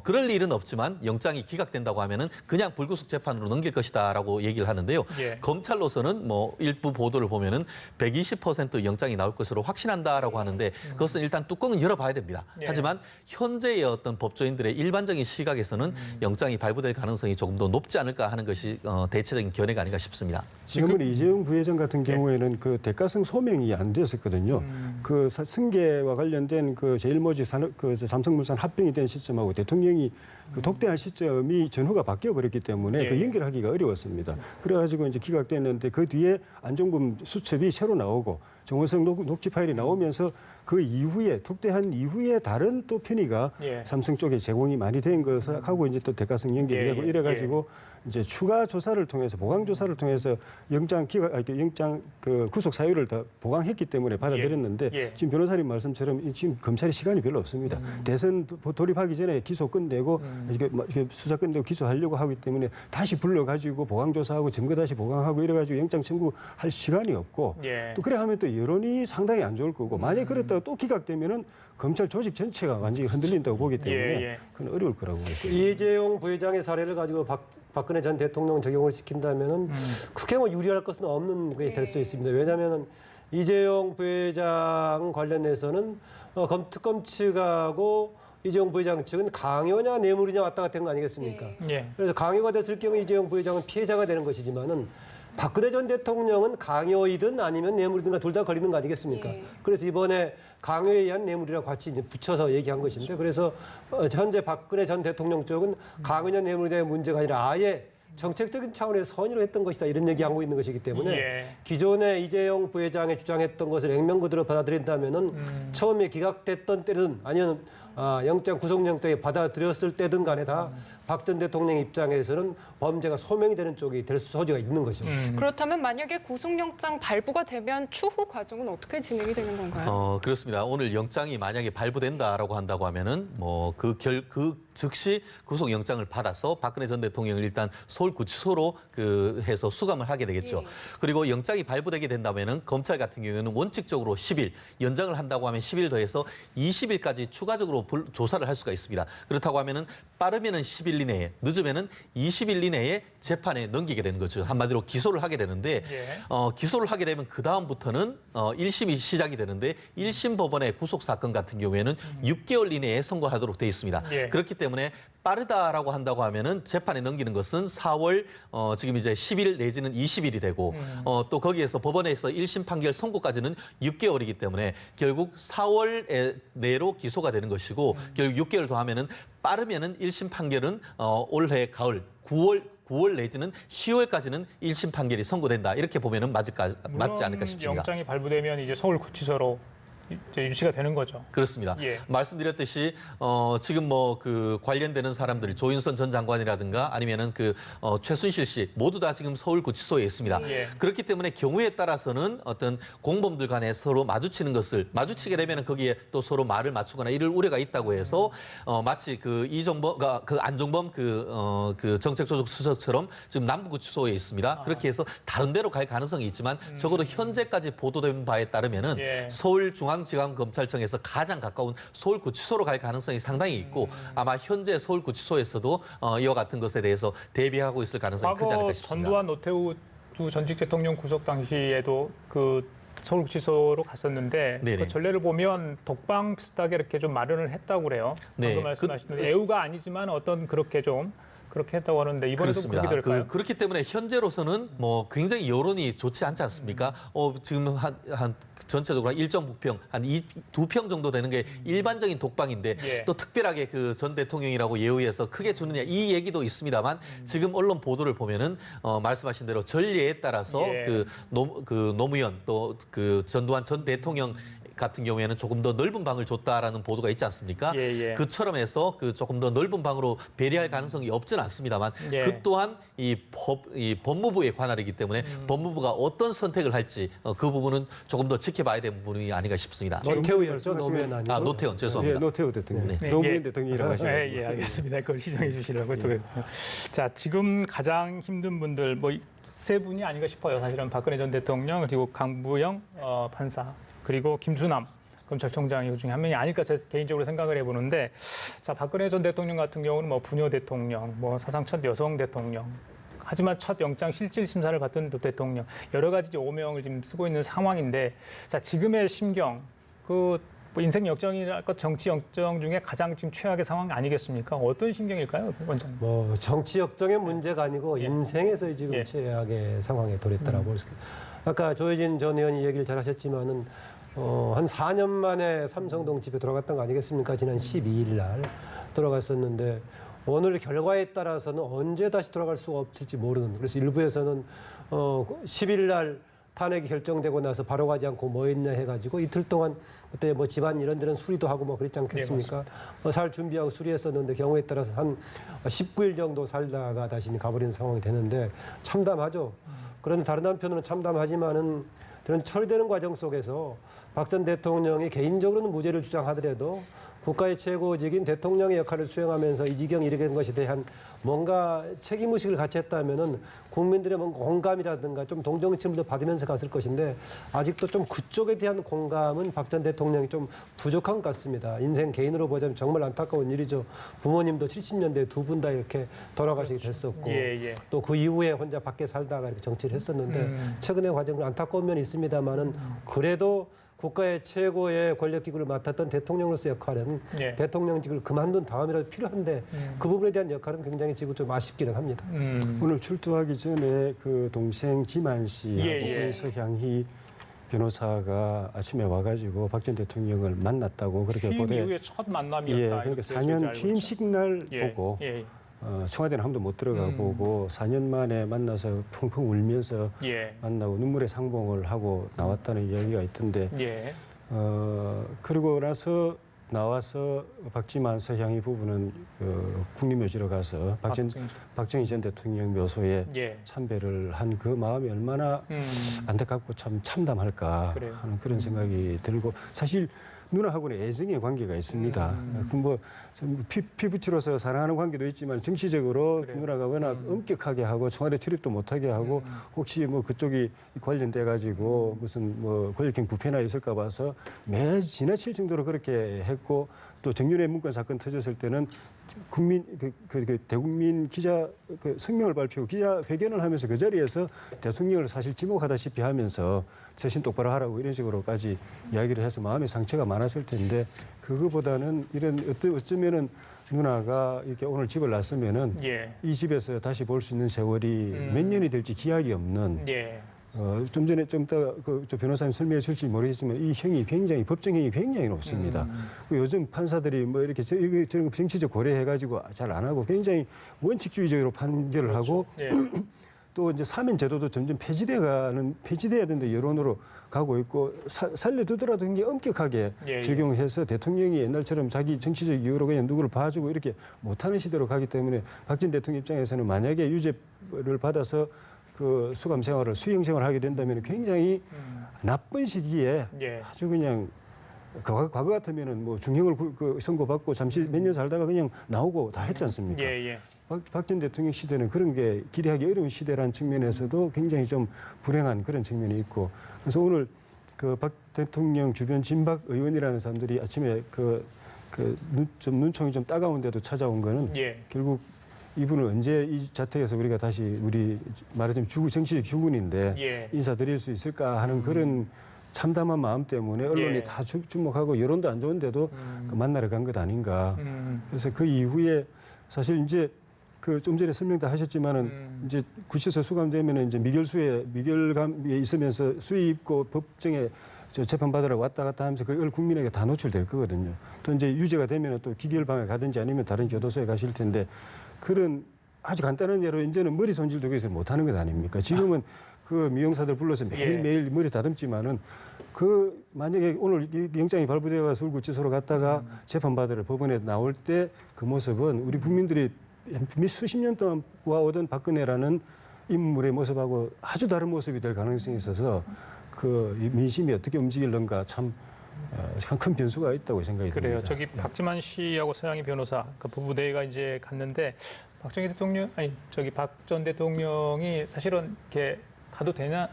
그럴 일은 없지만 영장이 기각된다고 하면은 그냥 불구속 재판으로 넘길 것이다라고 얘기를 하는데요. 예. 검찰로서는 뭐 일부 보도를 보면은 120% 영장이 나올 것으로 확신한다라고 하는데 그것은 일단 뚜껑은 열어봐야 됩니다. 예. 하지만 현재의 어떤 법조인들의 일반적인 시각에서는 영장이 발부될 가능성이 조금 더 높지 않을까 하는 것이 대체적인 견해가 아닌가 싶습니다. 지금은 이재용 부회장 같은 경우에는 그 대가성 소명이 안 됐었거든요. 그 승계와 관련된 그 제일모직 그 삼성물산 합병이 된 시점하고 대통령이 그 독대한 시점이 전후가 바뀌어 버렸기 때문에 예. 그 연결하기가 어려웠습니다. 그래가지고 이제 기각됐는데 그 뒤에 안종범 수첩이 새로 나오고 정호성 녹취 파일이 나오면서 그 이후에 독대한 이후에 다른 또 편의가 예. 삼성 쪽에 제공이 많이 된 것을 하고 이제 또 대가성 연결이 되고 예, 예, 이래가지고 이제 추가 조사를 통해서 보강 조사를 통해서 영장 그 구속 사유를 다 보강했기 때문에 받아들였는데 예. 지금 변호사님 말씀처럼 지금 검찰이 시간이 별로 없습니다. 대선 돌입하기 전에 기소 끝내고 이렇게 수사 끝내고 기소하려고 하기 때문에 다시 불러가지고 보강 조사하고 증거 다시 보강하고 이래가지고 영장 청구할 시간이 없고 예. 또 그래 하면 또 여론이 상당히 안 좋을 거고 만약 그랬다가 또 기각되면은 검찰 조직 전체가 완전히 흔들린다고 보기 때문에 예. 그건 어려울 거라고 보겠습니다. 이재용 부회장의 사례를 가지고 박근혜 전 대통령 적용을 시킨다면은 크게 뭐 유리할 것은 없는 게 될 수 있습니다. 왜냐하면 이재용 부회장 관련해서는 특검 측하고 이재용 부회장 측은 강요냐 뇌물이냐 왔다 갔다 한 거 아니겠습니까? 예. 그래서 강요가 됐을 경우 이재용 부회장은 피해자가 되는 것이지만은 박근혜 전 대통령은 강요이든 아니면 뇌물이든 둘 다 걸리는 거 아니겠습니까? 그래서 이번에 강요에 의한 뇌물이라고 같이 이제 붙여서 얘기한 것인데 그래서 현재 박근혜 전 대통령 쪽은 강요냐 뇌물에 대한 문제가 아니라 아예 정책적인 차원에서 선의로 했던 것이다 이런 얘기하고 있는 것이기 때문에 예. 기존에 이재용 부회장이 주장했던 것을 액면 그대로 받아들인다면은 처음에 기각됐던 때든 아니면 영장 구속영장이 받아들였을 때든 간에 다 박 전 대통령 입장에서는 범죄가 소명이 되는 쪽이 될 소지가 있는 것이죠. 그렇다면 만약에 구속영장 발부가 되면 추후 과정은 어떻게 진행이 되는 건가요? 그렇습니다. 오늘 영장이 만약에 발부된다라고 한다고 하면은 그 즉시 구속영장을 받아서 박근혜 전 대통령을 일단 서울구치소로 해서 수감을 하게 되겠죠. 그리고 영장이 발부되게 된다면은 검찰 같은 경우에는 원칙적으로 10일, 연장을 한다고 하면 10일 더해서 20일까지 추가적으로 조사를 할 수가 있습니다. 그렇다고 하면은 빠르면은 10일 이내에, 늦으면은 20일 이내에 재판에 넘기게 되는 거죠. 한마디로 기소를 하게 되는데 예. 기소를 하게 되면 그 다음부터는 1심이 시작이 되는데 1심 법원의 구속 사건 같은 경우에는 6개월 이내에 선고하도록 돼 있습니다. 예. 그렇기 때문에 빠르다라고 한다고 하면은 재판에 넘기는 것은 4월 지금 이제 10일 내지는 20일이 되고 또 거기에서 법원에서 1심 판결 선고까지는 6개월이기 때문에 결국 4월 내로 기소가 되는 것이고 결국 6개월 더 하면은 빠르면은 1심 판결은 올해 가을 9월 내지는 10월까지는 1심 판결이 선고된다. 이렇게 보면은 맞지 않을까 싶습니다. 영장이 발부되면 이제 서울구치소로 이제 유치가 되는 거죠. 그렇습니다. 예. 말씀드렸듯이 지금 뭐 그 관련되는 사람들이 조윤선 전 장관이라든가 아니면은 그 최순실 씨 모두 다 지금 서울구치소에 있습니다. 예. 그렇기 때문에 경우에 따라서는 어떤 공범들 간에 서로 마주치게 되면은 거기에 또 서로 말을 맞추거나 이럴 우려가 있다고 해서 마치 그 이정범가 그 안종범 그 정책조정수석처럼 지금 남부구치소에 있습니다. 그렇게 해서 다른 데로 갈 가능성이 있지만 적어도 현재까지 보도된 바에 따르면은 예. 서울중앙지검검찰청에서 가장 가까운 서울구치소로 갈 가능성이 상당히 있고 아마 현재 서울구치소에서도 이와 같은 것에 대해서 대비하고 있을 가능성이 크지 않을까 과거 싶습니다. 전두환 노태우 두 전직 대통령 구속 당시에도 그 서울구치소로 갔었는데 네네. 그 전례를 보면 독방 비슷하게 이렇게 좀 마련을 했다고 그래요. 네. 방금 말씀하신 애우가 아니지만 어떤 그렇게 했다고 하는데 이번에도 그렇습니다. 그렇게 될까요? 그렇기 때문에 현재로서는 뭐 굉장히 여론이 좋지 않지 않습니까? 지금 한 전체적으로 한 1.9평, 한 2평 정도 되는 게 일반적인 독방인데 예. 또 특별하게 그 전 대통령이라고 예우해서 크게 주느냐 이 얘기도 있습니다만 지금 언론 보도를 보면은 말씀하신 대로 전례에 따라서 예. 그 노무현 또 그 전두환 전 대통령 같은 경우에는 조금 더 넓은 방을 줬다라는 보도가 있지 않습니까? 예. 그처럼 해서 그 조금 더 넓은 방으로 배려할 가능성이 없지는 않습니다만 예. 그 또한 이 법무부의 관할이기 때문에 법무부가 어떤 선택을 할지 그 부분은 조금 더 지켜봐야 되는 부분이 아닌가 싶습니다. 노태우였죠, 노무현 아니고. 아, 노태우 죄송합니다. 예, 노태우 대통령, 네. 노무현 예. 대통령이라고 하시죠. 예, 알겠습니다. 그걸 시정해 주시려고 또. 자, 지금 가장 힘든 분들 뭐 세 분이 아닌가 싶어요. 사실은 박근혜 전 대통령 그리고 강부영 판사 그리고 김수남 검찰총장이 그 중에 한 명이 아닐까 제 개인적으로 생각을 해보는데, 자 박근혜 전 대통령 같은 경우는 뭐 부녀 대통령, 뭐 사상 첫 여성 대통령. 하지만 첫 영장 실질 심사를 받던 대통령 여러 가지 오명을 지금 쓰고 있는 상황인데, 자 지금의 심경 뭐 인생 역정이랄까 정치 역정 중에 가장 지금 최악의 상황 아니겠습니까? 어떤 심경일까요, 원장님? 뭐 정치 역정의 문제가 아니고 예. 인생에서 지금 예. 최악의 상황에 돌했다라고 볼 수 있습니다. 아까 조혜진 전 의원이 얘기를 잘 하셨지만은 한 4년 만에 삼성동 집에 돌아갔던 거 아니겠습니까? 지난 12일 날 돌아갔었는데 오늘 결과에 따라서는 언제 다시 돌아갈 수가 없을지 모르는, 그래서 일부에서는 10일 날 탄핵이 결정되고 나서 바로 가지 않고 뭐 했냐 해가지고 이틀 동안 그때 뭐 집안 이런저런 수리도 하고 뭐 그랬지 않겠습니까? 살 준비하고 수리했었는데 경우에 따라서 한 19일 정도 살다가 다시 가버리는 상황이 되는데 참담하죠. 그런데 다른 한편으로는 참담하지만은 그런 처리되는 과정 속에서 박 전 대통령이 개인적으로는 무죄를 주장하더라도 국가의 최고직인 대통령의 역할을 수행하면서 이 지경에 이르게 된 것에 대한 뭔가 책임의식을 같이 했다면은 국민들의 뭔가 공감이라든가 좀 동정심도 받으면서 갔을 것인데 아직도 좀 그쪽에 대한 공감은 박 전 대통령이 좀 부족한 것 같습니다. 인생 개인으로 보자면 정말 안타까운 일이죠. 부모님도 70년대에 두 분 다 이렇게 돌아가시게 됐었고 예. 또 그 이후에 혼자 밖에 살다가 이렇게 정치를 했었는데 최근의 과정은 안타까운 면이 있습니다만은 그래도 국가의 최고의 권력기구를 맡았던 대통령으로서 역할은 예. 대통령직을 그만둔 다음이라도 필요한데 그 부분에 대한 역할은 굉장히 지금 좀 아쉽기는 합니다. 오늘 출두하기 전에 그 동생 지만 씨하고 예. 서향희 변호사가 아침에 와가지고 박 전 대통령을 만났다고 그렇게 취임 보도해. 이후에 첫 만남이었다. 예, 그러니까 이렇게 저희도 4년 알고 취임식 날 있죠. 보고 예. 청와대는 한 번도 못 들어가 보고 4년 만에 만나서 펑펑 울면서 예. 만나고 눈물의 상봉을 하고 나왔다는 이야기가 있던데 예. 그러고 나서 나와서 박지만 서향희 부부는 국립묘지로 가서 박정희 전 대통령 묘소에 예. 참배를 한 그 마음이 얼마나 안타깝고 참 참담할까 그래요. 하는 그런 생각이 들고, 사실 누나하고는 애정의 관계가 있습니다. 피부치로서 사랑하는 관계도 있지만 정치적으로 그래요. 누나가 워낙 엄격하게 하고 청와대 출입도 못하게 하고 혹시 뭐 그쪽이 관련돼 가지고 무슨 뭐 권력형 부패나 있을까 봐서 매 지나칠 정도로 그렇게 했고 또 정윤회 문건 사건 터졌을 때는 국민 그 대국민 기자 그 성명을 발표하고 기자 회견을 하면서 그 자리에서 대통령을 사실 지목하다시피 하면서 처신 똑바로 하라고 이런 식으로까지 이야기를 해서 마음의 상처가 많았을 텐데 그거보다는 이런 어쩌면은 누나가 이렇게 오늘 집을 났으면은 예. 이 집에서 다시 볼 수 있는 세월이 몇 년이 될지 기약이 없는 예. 좀 전에 좀 이따 저 변호사님 설명해 줄지 모르겠지만 이 형이 굉장히 법정형이 굉장히 높습니다. 요즘 판사들이 뭐 이렇게 저런 거 정치적 고려해가지고 잘 안 하고 굉장히 원칙주의적으로 판결을 하고 예. 또 이제 사면 제도도 점점 폐지돼야 된다 여론으로 가고 있고 살려두더라도 굉장히 엄격하게 예. 적용해서 대통령이 옛날처럼 자기 정치적 이유로 그냥 누구를 봐주고 이렇게 못하는 시대로 가기 때문에 박 전 대통령 입장에서는 만약에 유죄를 받아서 그 수감 생활을 수용 생활을 하게 된다면 굉장히 나쁜 시기에 예. 아주 그냥 과거 같으면은 뭐 중형을 선고받고 잠시 몇 년 살다가 그냥 나오고 다 했지 않습니까? 예. 예. 박 전 대통령 시대는 그런 게 기대하기 어려운 시대라는 측면에서도 굉장히 좀 불행한 그런 측면이 있고 그래서 오늘 그 박 대통령 주변 진박 의원이라는 사람들이 아침에 좀 눈총이 좀 따가운데도 찾아온 거는 예. 결국 이분을 언제 이 자택에서 우리가 다시 우리 말하자면 정치적 주군인데 예. 인사드릴 수 있을까 하는 그런 참담한 마음 때문에 언론이 예. 다 주목하고 여론도 안 좋은데도 그 만나러 간 것 아닌가. 그래서 그 이후에 사실 이제 그 좀 전에 설명도 하셨지만은 이제 구치소 수감되면은 이제 미결감에 있으면서 수입고 법정에 재판받으러 왔다 갔다 하면서 그걸 국민에게 다 노출될 거거든요. 또 이제 유죄가 되면 또 기결방에 가든지 아니면 다른 교도소에 가실 텐데 그런 아주 간단한 예로 이제는 머리 손질도 그래서 못하는 것 아닙니까? 지금은 그 미용사들 불러서 매일매일 머리 다듬지만은 그 만약에 오늘 이 영장이 발부되어 서울구치소로 갔다가 재판받으러 법원에 나올 때 그 모습은 우리 국민들이 수십 년 동안 와오던 박근혜라는 인물의 모습하고 아주 다른 모습이 될 가능성이 있어서 그 민심이 어떻게 움직일런가 참 큰 변수가 있다고 생각이 듭니다. 그래요. 저기 박지만 씨하고 서양희 변호사 그 부부 대회가 이제 갔는데 박 전 대통령이 사실은 이렇게 가도 되느냐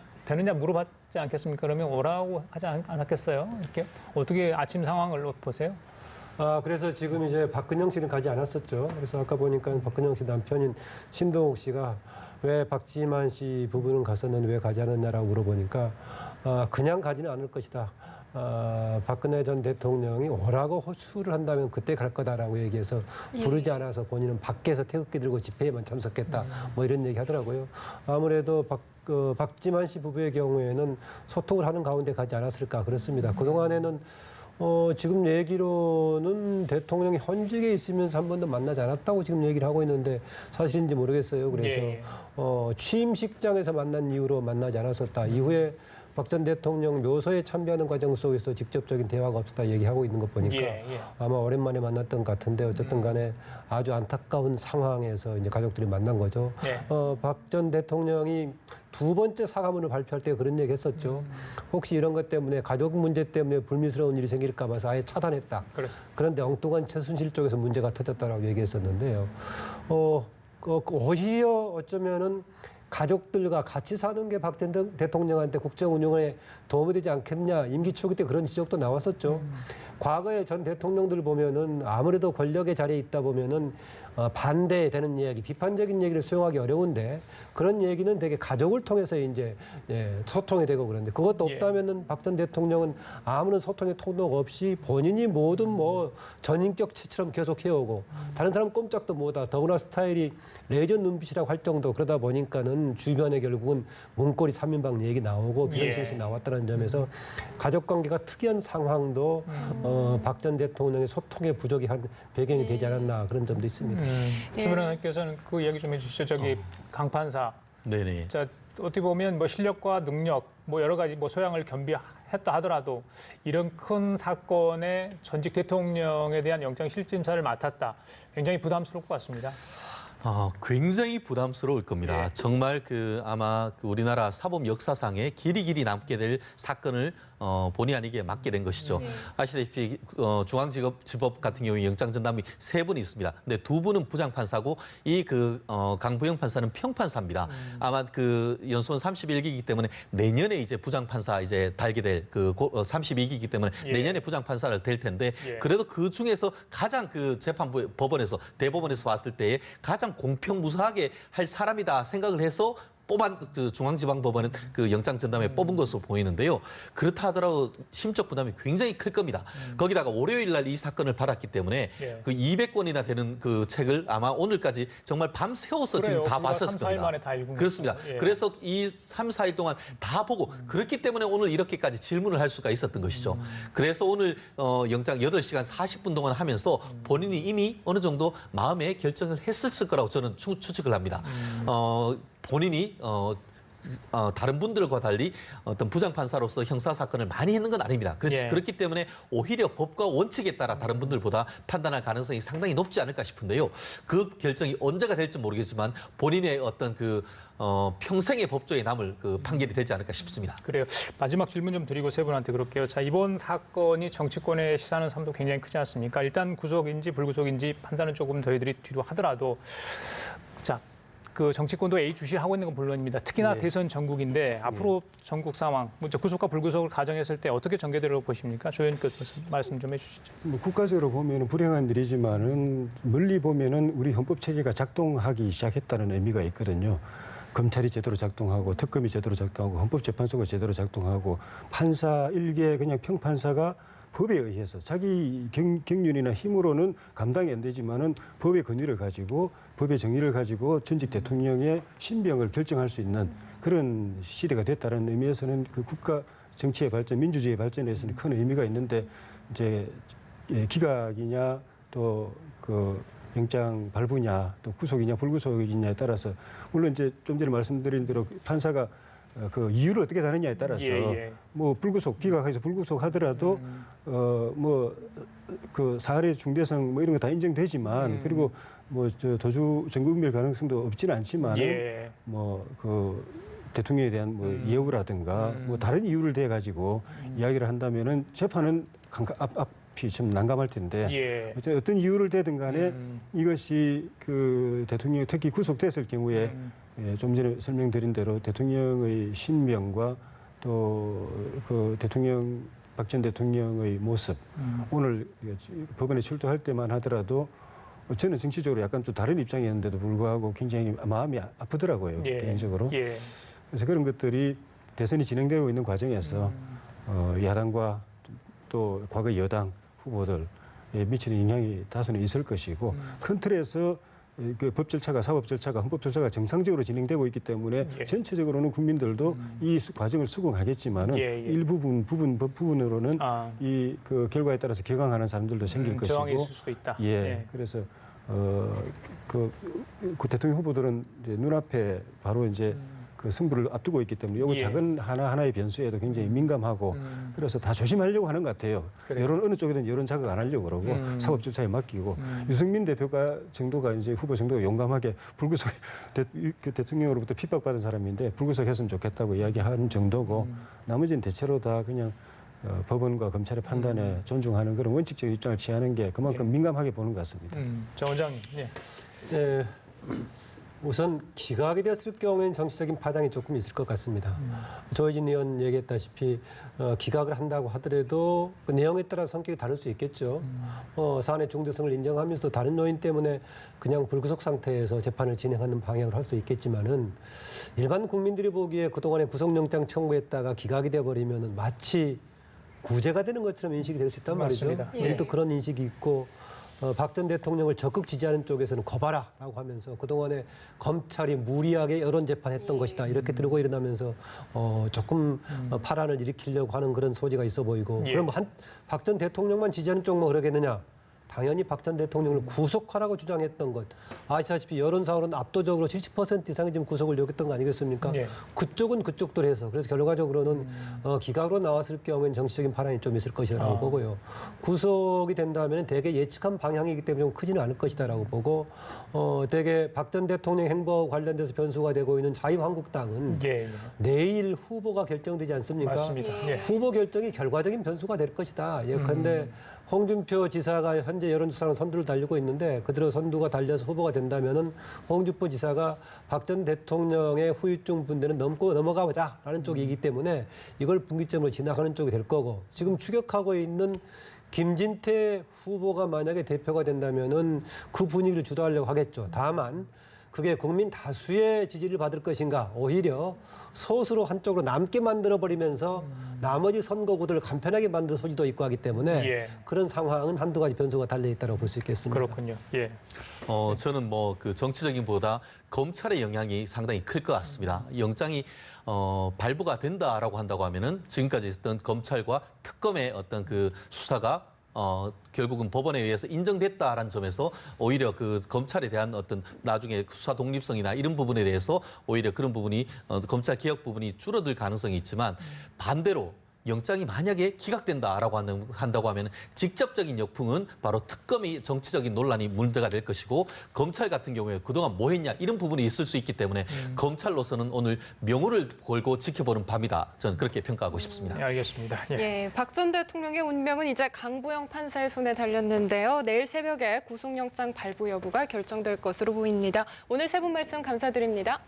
물어봤지 않겠습니까? 그러면 오라고 하지 않았겠어요? 이렇게 어떻게 아침 상황을 보세요? 그래서 지금 이제 박근영 씨는 가지 않았었죠. 그래서 아까 보니까 박근영 씨 남편인 신동욱 씨가 왜 박지만 씨 부부는 갔었는데 왜 가지 않았냐라고 물어보니까 그냥 가지는 않을 것이다. 박근혜 전 대통령이 오라고 호출을 한다면 그때 갈 거다라고 얘기해서 부르지 않아서 본인은 밖에서 태극기 들고 집회에만 참석했다. 뭐 이런 얘기 하더라고요. 아무래도 박지만 씨 부부의 경우에는 소통을 하는 가운데 가지 않았을까 그렇습니다. 그동안에는 지금 얘기로는 대통령이 현직에 있으면서 한 번도 만나지 않았다고 지금 얘기를 하고 있는데 사실인지 모르겠어요. 그래서 예. 취임식장에서 만난 이후로 만나지 않았었다. 이후에 박 전 대통령 묘소에 참배하는 과정 속에서 직접적인 대화가 없었다 얘기하고 있는 것 보니까 아마 오랜만에 만났던 것 같은데 어쨌든 간에 아주 안타까운 상황에서 이제 가족들이 만난 거죠. 네. 박 전 대통령이 두 번째 사과문을 발표할 때 그런 얘기 했었죠. 혹시 이런 것 때문에 가족 문제 때문에 불미스러운 일이 생길까 봐서 아예 차단했다. 그렇습니다. 그런데 엉뚱한 최순실 쪽에서 문제가 터졌다라고 얘기했었는데요. 오히려 어쩌면은 가족들과 같이 사는 게 박 전 대통령한테 국정 운영에 도움이 되지 않겠냐. 임기 초기 때 그런 지적도 나왔었죠. 과거에 전 대통령들 보면은 아무래도 권력의 자리에 있다 보면은 반대되는 이야기, 비판적인 얘기를 수용하기 어려운데 그런 얘기는 되게 가족을 통해서 이제 소통이 되고 그런데 그것도 없다면은 박 전 대통령은 아무런 소통의 통로가 없이 본인이 모든 뭐 전인격체처럼 계속 해오고 다른 사람 꼼짝도 못하고 더구나 스타일이 레전 눈빛이라고 할 정도 그러다 보니까는 주변에 결국은 문고리 3인방 얘기 나오고 비선실시 나왔다는 점에서 가족 관계가 특이한 상황도 박 전 대통령의 소통의 부족이 한 배경이 되지 않았나 그런 점도 있습니다. 최 변호사님께서는 그 이야기 좀 해주시죠. 저기 강판사. 네네. 자, 어떻게 보면 뭐 실력과 능력, 뭐 여러 가지 뭐 소양을 겸비했다 하더라도 이런 큰 사건에 전직 대통령에 대한 영장 실질심사를 맡았다. 굉장히 부담스러울 것 같습니다. 굉장히 부담스러울 겁니다. 예. 정말 아마 우리나라 사법 역사상에 길이 남게 될 사건을 본의 아니게 맡게 된 것이죠. 아시다시피 중앙지법 같은 경우에 영장 전담이 3분이 있습니다. 근데 2분은 부장판사고 강부영 판사는 평판사입니다. 아마 연수원 31기이기 때문에 내년에 이제 부장판사 이제 달게 될 32기이기 때문에 예. 내년에 부장판사를 될 텐데 예. 그래도 그 중에서 가장 재판부 법원에서 대법원에서 봤을 때에 가장 공평무사하게 할 사람이다 생각을 해서 중앙지방법원은 영장 전담에 뽑은 것으로 보이는데요. 그렇다 하더라도 심적 부담이 굉장히 클 겁니다. 거기다가 월요일 날 이 사건을 받았기 때문에 예. 200권이나 되는 책을 아마 오늘까지 정말 밤 새워서 그래요. 지금 다 불과 봤었을 3, 4일 겁니다. 만에 다 읽은 그렇습니다. 거죠. 예. 그래서 이 3, 4일 동안 다 보고 그렇기 때문에 오늘 이렇게까지 질문을 할 수가 있었던 것이죠. 그래서 오늘 영장 8시간 40분 동안 하면서 본인이 이미 어느 정도 마음의 결정을 했을 거라고 저는 추측을 합니다. 본인이 다른 분들과 달리 어떤 부장판사로서 형사 사건을 많이 했는 건 아닙니다. 예. 그렇기 때문에 오히려 법과 원칙에 따라 다른 분들보다 판단할 가능성이 상당히 높지 않을까 싶은데요. 그 결정이 언제가 될지 모르겠지만 본인의 어떤 평생의 법조에 남을 판결이 되지 않을까 싶습니다. 그래요. 마지막 질문 좀 드리고 세 분한테 그럴게요. 자, 이번 사건이 정치권에 시사하는 삶도 굉장히 크지 않습니까? 일단 구속인지 불구속인지 판단은 조금 저희들이 뒤로 하더라도 자, 정치권도 예의주시하고 있는 건 물론입니다. 특히나 네. 대선 전국인데 앞으로 전국 상황, 구속과 불구속을 가정했을 때 어떻게 전개되라고 보십니까? 조 의원께서 말씀 좀 해주시죠. 국가적으로 보면 불행한 일이지만은 멀리 보면은 우리 헌법 체계가 작동하기 시작했다는 의미가 있거든요. 검찰이 제대로 작동하고 특검이 제대로 작동하고 헌법재판소가 제대로 작동하고 판사 일개 그냥 평판사가 법에 의해서 자기 경륜이나 힘으로는 감당이 안 되지만은 법의 권위를 가지고 법의 정의를 가지고 전직 대통령의 신병을 결정할 수 있는 그런 시대가 됐다는 의미에서는 국가 정치의 발전, 민주주의의 발전에서는 큰 의미가 있는데 이제 기각이냐 또 영장 발부냐 또 구속이냐 불구속이냐에 따라서 물론 이제 좀 전에 말씀드린 대로 판사가 이유를 어떻게 다느냐에 따라서 뭐 불구속 기각해서 불구속 하더라도 사례 중대성 뭐 이런 거 다 인정되지만 그리고 도주 증거인멸 가능성도 없지는 않지만 대통령에 대한 예우라든가 다른 이유를 대 가지고 이야기를 한다면은 재판은 앞이 좀 난감할 텐데 어떤 이유를 대든 간에 이것이 대통령이 특히 구속됐을 경우에 좀 전에 설명드린 대로 대통령의 신명과 또 박 전 대통령의 모습 오늘 법원에 출두할 때만 하더라도 저는 정치적으로 약간 좀 다른 입장이었는데도 불구하고 굉장히 마음이 아프더라고요. 개인적으로. 그래서 그런 것들이 대선이 진행되고 있는 과정에서 야당과 또 과거 여당 후보들에 미치는 영향이 다소는 있을 것이고 큰 틀에서 법 절차가 사법 절차가 헌법 절차가 정상적으로 진행되고 있기 때문에 전체적으로는 국민들도 이 과정을 수긍하겠지만은 일부분 법 부분으로는 이 결과에 따라서 개강하는 사람들도 생길 것이고 저항이 있을 수도 있다. 그래서 대통령 후보들은 이제 눈앞에 바로 이제 승부를 앞두고 있기 때문에 이거 작은 하나하나의 변수에도 굉장히 민감하고 그래서 다 조심하려고 하는 것 같아요. 여론 어느 쪽이든 여론 자극 안 하려고 그러고 사법 절차에 맡기고 유승민 대표가 정도가 이제 후보 정도가 용감하게 불구속 대통령으로부터 핍박받은 사람인데 불구속했으면 좋겠다고 이야기한 정도고 나머지는 대체로 다 그냥 법원과 검찰의 판단에 존중하는 그런 원칙적인 입장을 취하는 게 그만큼 민감하게 보는 것 같습니다. 정 원장님. 네. 우선 기각이 됐을 경우에는 정치적인 파장이 조금 있을 것 같습니다. 조혜진 의원 얘기했다시피 기각을 한다고 하더라도 그 내용에 따라 성격이 다를 수 있겠죠. 사안의 중대성을 인정하면서도 다른 요인 때문에 그냥 불구속 상태에서 재판을 진행하는 방향으로 할 수 있겠지만은 일반 국민들이 보기에 그동안에 구속영장 청구했다가 기각이 돼버리면은 마치 구제가 되는 것처럼 인식이 될 수 있단 말이죠. 또 그런 인식이 있고 박 전 대통령을 적극 지지하는 쪽에서는 거봐라라고 하면서 그동안에 검찰이 무리하게 여론 재판했던 것이다 이렇게 들고 일어나면서 조금 파란을 일으키려고 하는 그런 소지가 있어 보이고 그럼 박 전 대통령만 지지하는 쪽만 그러겠느냐 당연히 박 전 대통령을 구속하라고 주장했던 것. 아시다시피 여론상으로는 압도적으로 70% 이상이 지금 구속을 요구했던 거 아니겠습니까? 예. 그쪽은 그쪽대로 해서 그래서 결과적으로는 기각으로 나왔을 경우에는 정치적인 파란이 좀 있을 것이라고 보고요. 구속이 된다면 대개 예측한 방향이기 때문에 좀 크지는 않을 것이다라고 보고 대개 박 전 대통령 행보 관련돼서 변수가 되고 있는 자유한국당은 예. 내일 후보가 결정되지 않습니까? 맞습니다. 예. 후보 결정이 결과적인 변수가 될 것이다. 예컨대 홍준표 지사가 현재 여론조사랑 선두를 달리고 있는데 그대로 선두가 달려서 후보가 된다면은 홍준표 지사가 박 전 대통령의 후유증 분대는 넘고 넘어가 보자라는 쪽이기 때문에 이걸 분기점으로 지나가는 쪽이 될 거고 지금 추격하고 있는 김진태 후보가 만약에 대표가 된다면은 그 분위기를 주도하려고 하겠죠. 다만 그게 국민 다수의 지지를 받을 것인가 오히려 소수로 한쪽으로 남게 만들어버리면서 나머지 선거구들을 간편하게 만들 소지도 있고 하기 때문에 예. 그런 상황은 한두 가지 변수가 달려있다고 볼 수 있겠습니다. 그렇군요. 예. 저는 뭐 그 정치적인 보다 검찰의 영향이 상당히 클 것 같습니다. 영장이 발부가 된다라고 한다고 하면은 지금까지 있었던 검찰과 특검의 어떤 그 수사가 결국은 법원에 의해서 인정됐다라는 점에서 오히려 그 검찰에 대한 어떤 나중에 수사 독립성이나 이런 부분에 대해서 오히려 그런 부분이 검찰 개혁 부분이 줄어들 가능성이 있지만 반대로 영장이 만약에 기각된다라고 한다고 하면 직접적인 역풍은 바로 특검이 정치적인 논란이 문제가 될 것이고 검찰 같은 경우에 그동안 뭐 했냐 이런 부분이 있을 수 있기 때문에 검찰로서는 오늘 명호를 걸고 지켜보는 밤이다. 저는 그렇게 평가하고 싶습니다. 예, 알겠습니다. 예. 예, 박 전 대통령의 운명은 이제 강부영 판사의 손에 달렸는데요. 내일 새벽에 구속영장 발부 여부가 결정될 것으로 보입니다. 오늘 세 분 말씀 감사드립니다.